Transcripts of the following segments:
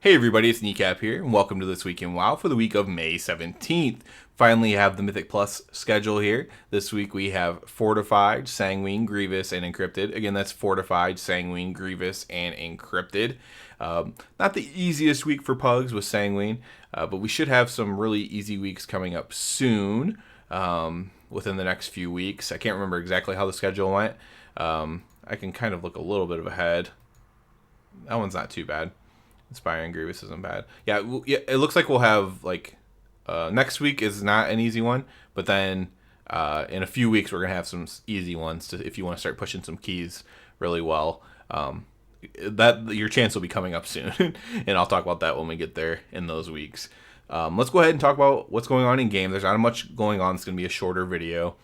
Hey everybody, it's Kneecap here, and welcome to This Week in WoW for the week of May 17th. Finally have the Mythic Plus schedule here. This week we have Fortified, Sanguine, Grievous, and Encrypted. Again, that's Fortified, Sanguine, Grievous, and Encrypted. Not the easiest week for Pugs with Sanguine, but we should have some really easy weeks coming up soon, within the next few weeks. I can't remember exactly how the schedule went. I can kind of look a little bit of ahead. That one's not too bad. Inspiring Grievous isn't bad. Yeah, it looks like we'll have next week is not an easy one, but then in a few weeks we're gonna have some easy ones if you want to start pushing some keys really well. That your chance will be coming up soon, and I'll talk about that when we get there in those weeks. Let's go ahead and talk about what's going on in game. There's not much going on. It's gonna be a shorter video.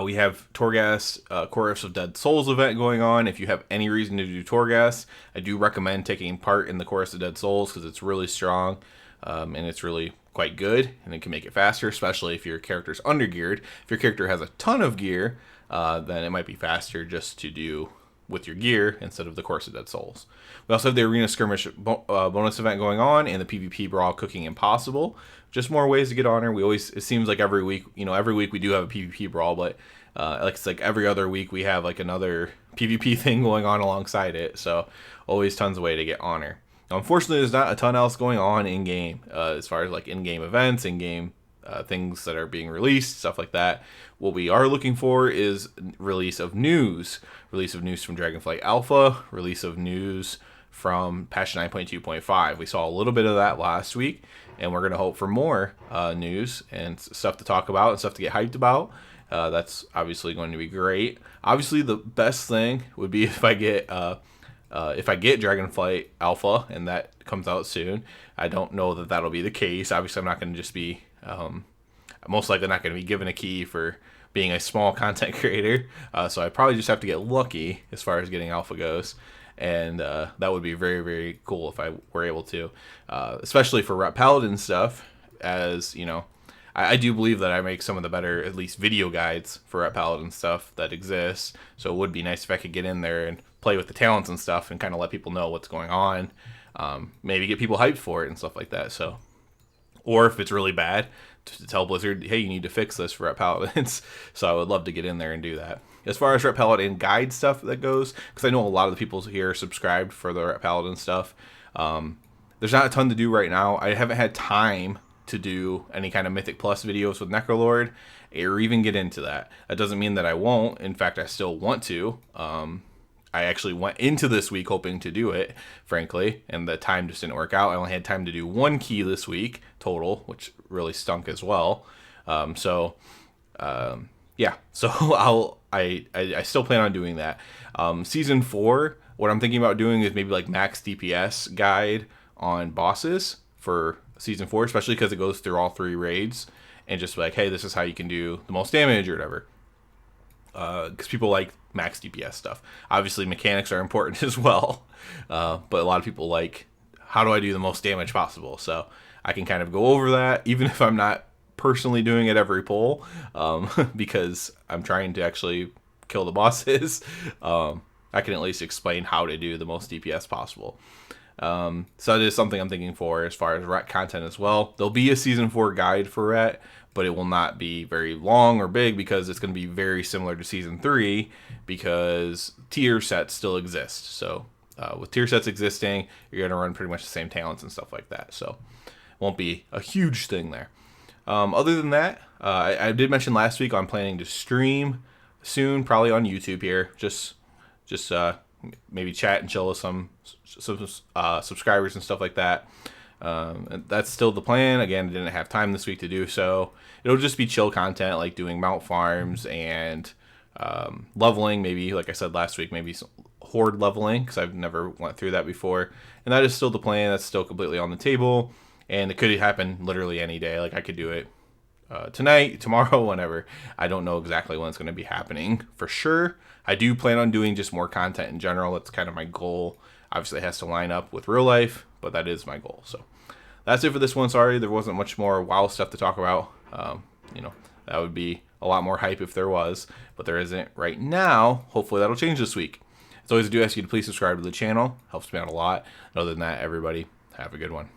We have Torghast Chorus of Dead Souls event going on. If you have any reason to do Torghast, I do recommend taking part in the Chorus of Dead Souls because it's really strong and it's really quite good, and it can make it faster, especially if your character's undergeared. If your character has a ton of gear, then it might be faster just to do with your gear instead of the Chorus of Dead Souls. We also have the Arena Skirmish bonus event going on and the PvP Brawl Cooking Impossible. Just more ways to get honor. It seems like every week we do have a PvP Brawl, but it's like every other week we have like another PvP thing going on alongside it. So always tons of way to get honor. Now, unfortunately, there's not a ton else going on in game as far as like in-game events, in-game things that are being released, stuff like that. What we are looking for is release of news from Dragonflight Alpha, release of news from patch 9.2.5. We saw a little bit of that last week, and we're going to hope for more news and stuff to talk about and stuff to get hyped about. That's obviously going to be great. Obviously, the best thing would be if I get Dragonflight Alpha and that comes out soon. I don't know that that'll be the case. Obviously, I'm not going to just be most likely not going to be given a key for being a small content creator. So I probably just have to get lucky as far as getting Alpha goes. And that would be very, very cool if I were able to, especially for Ret Paladin stuff. As you know, I do believe that I make some of the better, at least video guides for Ret Paladin stuff that exists. So it would be nice if I could get in there and play with the talents and stuff and kind of let people know what's going on. Maybe get people hyped for it and stuff like that. So, or if it's really bad, to tell Blizzard, hey, you need to fix this for Ret Paladins. So I would love to get in there and do that. As far as Ret Paladin guide stuff that goes, because I know a lot of the people here are subscribed for the Ret Paladin stuff. There's not a ton to do right now. I haven't had time to do any kind of Mythic Plus videos with Necrolord or even get into that. That doesn't mean that I won't. In fact, I still want to. I actually went into this week hoping to do it, frankly, and the time just didn't work out. I only had time to do one key this week total, which really stunk as well. Yeah, so I still plan on doing that. Season 4, what I'm thinking about doing is maybe like max DPS guide on bosses for Season 4, especially because it goes through all 3 raids, and just like, hey, this is how you can do the most damage or whatever. Because people like max DPS stuff. Obviously, mechanics are important as well, but a lot of people like, how do I do the most damage possible? So I can kind of go over that, even if I'm not personally doing it every pull, because I'm trying to actually kill the bosses. I can at least explain how to do the most DPS possible. So that is something I'm thinking for as far as Ret content as well. There'll be a Season 4 guide for Ret, but it will not be very long or big because it's going to be very similar to Season 3 because tier sets still exist. So with tier sets existing, you're going to run pretty much the same talents and stuff like that. So it won't be a huge thing there. Other than that, I did mention last week I'm planning to stream soon, probably on YouTube here. Just maybe chat and chill with some subscribers and stuff like that. And that's still the plan. Again, I didn't have time this week to do so. It'll just be chill content like doing mount farms and leveling. Maybe, like I said last week, maybe some horde leveling because I've never went through that before. And that is still the plan. That's still completely on the table. And it could happen literally any day. Like I could do it tonight, tomorrow, whenever. I don't know exactly when it's going to be happening for sure. I do plan on doing just more content in general. That's kind of my goal. Obviously, it has to line up with real life, but that is my goal. So that's it for this one. Sorry, there wasn't much more WoW stuff to talk about. That would be a lot more hype if there was, but there isn't right now. Hopefully, that'll change this week. As always, I do ask you to please subscribe to the channel. Helps me out a lot. And other than that, everybody, Have a good one.